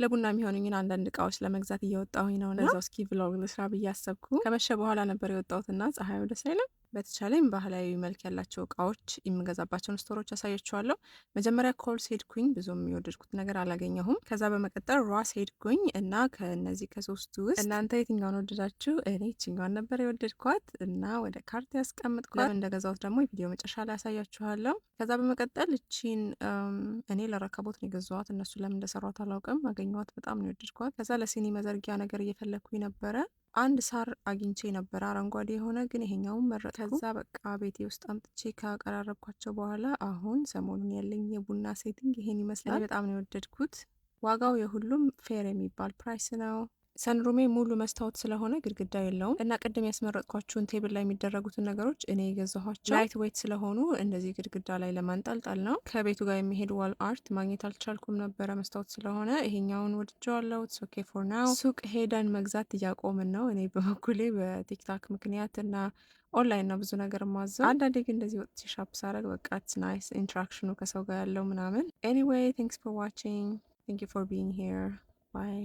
ለቡና የሚሆኑኝን አንዳንድ እቃዎች ለመግዛት እየወጣሁኝ ነው እና እዛው እስኪ ቭሎግ ልስራ ብዬ አሰብኩ። ከመሸ በኋላ ነበር የወጣሁትና ፀሐዩ ደስ አይልም። በተቻለኝ ባህላዊ መልክ ያላቸው እቃዎች የምገዛባቸውን ስቶሮች አሳያችኋለሁ። መጀመሪያ ኮልስ ሄድኩኝ፣ ብዙም የወደድኩት ነገር አላገኘሁም። ከዛ በመቀጠል ራስ ሄድኩኝ እና ከነዚህ ከሶስቱ ውስጥ እናንተ የትኛውን ወደዳችሁ? እኔ ይችኛዋን ነበር የወደድኳት እና ወደ ካርት ያስቀምጥኳት። ለምን እንደገዛሁት ደግሞ የቪዲዮ መጨረሻ ላይ ያሳያችኋለሁ። ከዛ በመቀጠል እቺን እኔ ለረከቦት ነው የገዛኋት። እነሱ ለምን እንደሰሯት አላውቅም። አገኘኋት፣ በጣም ነው የወደድኳት። ከዛ ለሲኒ መዘርጊያ ነገር እየፈለግኩኝ ነበረ። አንድ ሳር አግኝቼ ነበረ አረንጓዴ የሆነ ግን ይሄኛውን መረጥኩ። ከዛ በቃ ቤቴ ውስጥ አምጥቼ ካቀራረብኳቸው በኋላ አሁን ሰሞኑን ያለኝ የቡና ሴቲንግ ይሄን ይመስላል። በጣም ነው የወደድኩት። ዋጋው የሁሉም ፌር የሚባል ፕራይስ ነው። ሰንሩሜ ሙሉ መስታወት ስለሆነ ግድግዳ የለውም እና ቅድም ያስመረጥኳችሁን ቴብል ላይ የሚደረጉትን ነገሮች እኔ የገዛኋቸው ላይት ዌይት ስለሆኑ እንደዚህ ግድግዳ ላይ ለማንጠልጠል ነው። ከቤቱ ጋር የሚሄድ ዋል አርት ማግኘት አልቻልኩም ነበረ መስታወት ስለሆነ ይሄኛውን ወድጀዋለሁ። ኦኬ ፎር ናው። ሱቅ ሄደን መግዛት እያቆምን ነው። እኔ በበኩሌ በቲክታክ ምክንያት እና ኦንላይን ነው ብዙ ነገር ማዘው። አንዳንዴ ግን እንደዚህ ወጥቼ ሻፕ ሳረግ በቃ ኢትስ ናይስ ኢንትራክሽኑ ከሰው ጋር ያለው ምናምን። ኤኒዌይ ቴንክስ ፎር ዋቺንግ ቴንክ ዩ ፎር ቢንግ ሂር ባይ